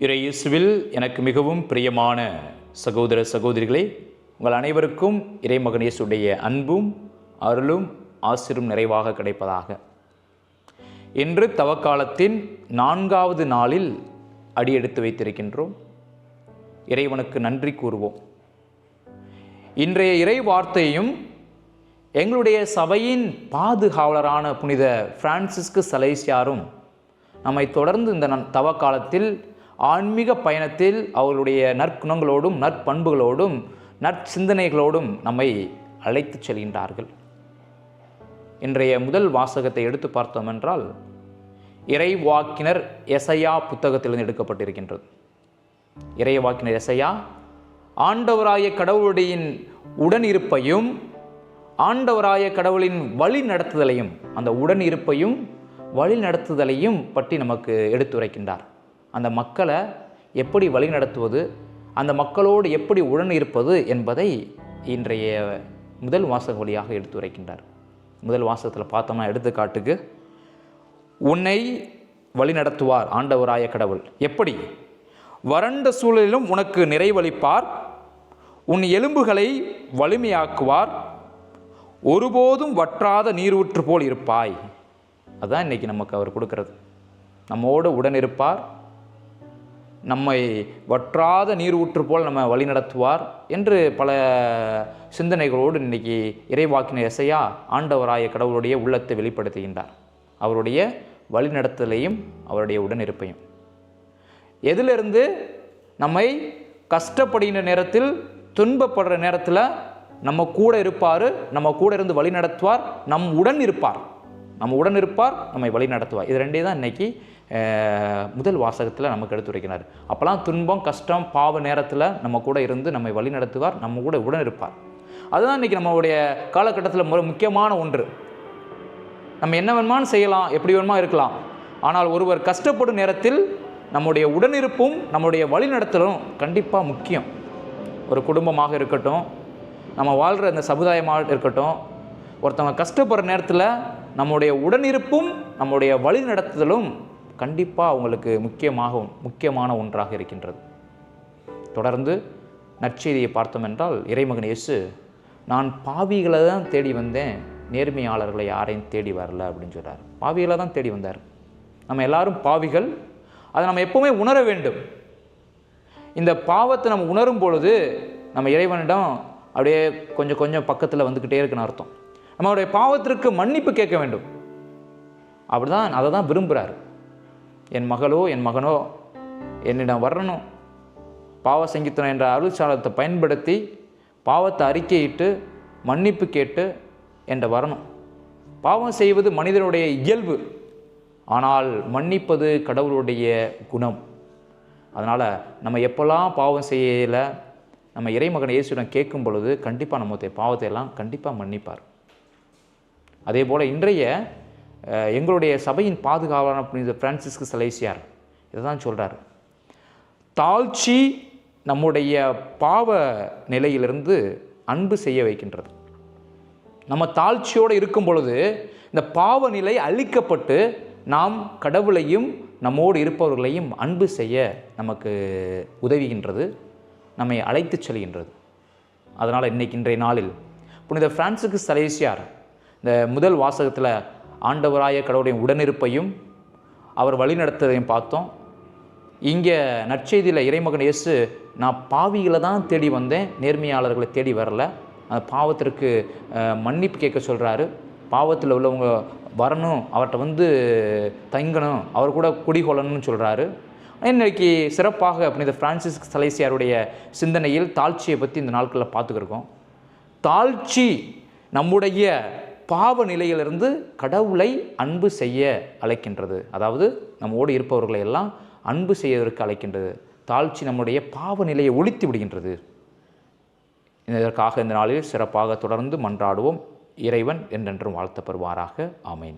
இறையேசுவில் எனக்கு மிகவும் பிரியமான சகோதர சகோதரிகளே, உங்கள் அனைவருக்கும் இறைமகன் இயேசுடைய அன்பும் அருளும் ஆசிரும் நிறைவாக கிடைப்பதாக. இன்று தவக்காலத்தின் 4வது நாளில் அடியெடுத்து வைத்திருக்கின்றோம். இறைவனுக்கு நன்றி கூறுவோம். இன்றைய இறை வார்த்தையும் எங்களுடைய சபையின் பாதுகாவலரான புனித பிரான்சிஸ்கு சலேசியாரும் நம்மை தொடர்ந்து இந்த தவக்காலத்தில் ஆன்மீக பயணத்தில் அவர்களுடைய நற்குணங்களோடும் நற்பண்புகளோடும் நற்சிந்தனைகளோடும் நம்மை அழைத்து செல்கின்றார்கள். இன்றைய முதல் வாசகத்தை எடுத்து பார்த்தோம் என்றால் இறைவாக்கினர் எசையா புத்தகத்திலிருந்து எடுக்கப்பட்டிருக்கின்றது. இறைவாக்கினர் எசையா ஆண்டவராய கடவுளுடைய உடனிருப்பையும் ஆண்டவராய கடவுளின் வழி நடத்துதலையும் அந்த உடனிருப்பையும் வழி நடத்துதலையும் பற்றி நமக்கு எடுத்துரைக்கின்றார். அந்த மக்களை எப்படி வழி நடத்துவது, அந்த மக்களோடு எப்படி உடன் இருப்பது என்பதை இன்றைய முதல் வாசக வழியாக எடுத்துரைக்கின்றார். முதல் வாசகத்தில் பார்த்தோம்னா எடுத்துக்காட்டுக்கு, உன்னை வழி நடத்துவார் ஆண்டவராய கடவுள். எப்படி? வறண்ட சூழலிலும் உனக்கு நிறைவளிப்பார், உன் எலும்புகளை வலிமையாக்குவார், ஒருபோதும் வற்றாத நீரூற்று போல் இருப்பாய். அதுதான் இன்றைக்கி நமக்கு அவர் கொடுக்கிறது. நம்மோடு உடன் இருப்பார், நம்மை வற்றாத நீர் ஊற்று போல் நம்ம வழி நடத்துவார் என்று பல சிந்தனைகளோடு இன்றைக்கி இறைவாக்கினர் எசையா ஆண்டவராய கடவுளுடைய உள்ளத்தை வெளிப்படுத்துகின்றார். அவருடைய வழிநடத்தலையும் அவருடைய உடனிருப்பையும். எதிலிருந்து? நம்மை கஷ்டப்படுகின்ற நேரத்தில், துன்பப்படுற நேரத்தில் நம்ம கூட இருப்பார், நம்ம கூட இருந்து வழி நடத்துவார், நம் உடன் இருப்பார், நம்மை வழி நடத்துவார். இது ரெண்டே தான் இன்றைக்கி முதல் வாசகத்தில் நமக்கு எடுத்துரைக்கிறார். அப்போலாம் துன்பம், கஷ்டம், பாவ நேரத்தில் நம்ம கூட இருந்து நம்மை வழி நடத்துவார், நம்ம கூட உடன் இருப்பார். அதுதான் இன்றைக்கி நம்மளுடைய காலகட்டத்தில் முக்கியமான ஒன்று. நம்ம என்ன வேணுமானு செய்யலாம், எப்படி வேணுமா இருக்கலாம். ஆனால் ஒருவர் கஷ்டப்படும் நேரத்தில் நம்முடைய உடனிருப்பும் நம்முடைய வழி நடத்தலும் கண்டிப்பாக முக்கியம். ஒரு குடும்பமாக இருக்கட்டும், நம்ம வாழ்கிற இந்த சமுதாயமாக இருக்கட்டும், ஒருத்தவங்க கஷ்டப்படுற நேரத்தில் நம்முடைய உடனிருப்பும் நம்முடைய வழி நடத்துதலும் கண்டிப்பாக அவங்களுக்கு முக்கியமான ஒன்றாக இருக்கின்றது. தொடர்ந்து நற்செய்தியை பார்த்தோம் என்றால் இறைமகன் இயேசு, நான் பாவிகளை தான் தேடி வந்தேன், நேர்மையாளர்களை யாரையும் தேடி வரல அப்படின்னு சொல்கிறார். பாவிகளை தான் தேடி வந்தார். நம்ம எல்லாரும் பாவிகள், அதை நம்ம எப்போவுமே உணர வேண்டும். இந்த பாவத்தை நம்ம உணரும் பொழுது நம்ம இறைவனிடம் அப்படியே கொஞ்சம் கொஞ்சம் பக்கத்தில் வந்துக்கிட்டே இருக்குன்னு அர்த்தம். நம்மளுடைய பாவத்திற்கு மன்னிப்பு கேட்க வேண்டும். அப்படிதான் அதை தான் விரும்புகிறார். என் மகளோ என் மகனோ என்னிடம் வரணும், பாவ சங்கீதம் என்ற அருள்சாலத்தை பயன்படுத்தி பாவத்தை அறிக்கையிட்டு மன்னிப்பு கேட்டு என்ற வரணும். பாவம் செய்வது மனிதனுடைய இயல்பு, ஆனால் மன்னிப்பது கடவுளுடைய குணம். அதனால் நம்ம எப்போல்லாம் பாவம் செய்யலை, நம்ம இறைமகன் இயேசுடன் கேட்கும் பொழுது கண்டிப்பாக நம்முடைய பாவத்தை எல்லாம் கண்டிப்பாக மன்னிப்பார். அதே போல் இன்றைய எங்களுடைய சபையின் பாதுகாவலரான புனித பிரான்சிஸ்கு சலேசியார் இதை தான் சொல்கிறார். தாழ்ச்சி நம்முடைய பாவ நிலையிலிருந்து அன்பு செய்ய வைக்கின்றது. நம்ம தாழ்ச்சியோடு இருக்கும் பொழுது இந்த பாவ நிலை அழிக்கப்பட்டு நாம் கடவுளையும் நம்மோடு இருப்பவர்களையும் அன்பு செய்ய நமக்கு உதவுகின்றது, நம்மை அழைத்து செல்கின்றது. அதனால் இன்றைய நாளில் புனித பிரான்சிஸ்கு சலேசியார் இந்த முதல் வாசகத்தில் ஆண்டவராய கடவுளுடைய உடனிருப்பையும் அவர் வழிநடத்துவதையும் பார்த்தோம். இங்கே நற்செய்தியில் இறைமகன் இயேசு, நான் பாவிகளை தான் தேடி வந்தேன், நேர்மையாளர்களை தேடி வரல. அந்த பாவத்திற்கு மன்னிப்பு கேட்க சொல்கிறாரு. பாவத்தில் உள்ளவங்க வரணும், அவர்கிட்ட தங்கணும், அவர் கூட குடிகொள்ளணும்னு சொல்கிறாரு. இன்றைக்கி சிறப்பாக புனித பிரான்சிஸ்கு சலேசியாருடைய சிந்தனையில் தாழ்ச்சியை பற்றி இந்த நாட்களில் பார்த்துக்கிருக்கோம். தாழ்ச்சி நம்முடைய பாவ நிலையிலிருந்து கடவுளை அன்பு செய்ய அழைக்கின்றது. அதாவது நம்மோடு இருப்பவர்களை எல்லாம் அன்பு செய்வதற்கு அழைக்கின்றது. தாழ்ச்சி நம்முடைய பாவ நிலையை ஒழித்து விடுகின்றது. இதற்காக இந்த நாளில் சிறப்பாக தொடர்ந்து மன்றாடுவோம். இறைவன் என்றென்றும் வாழ்த்தப்படுவாராக. ஆமேன்.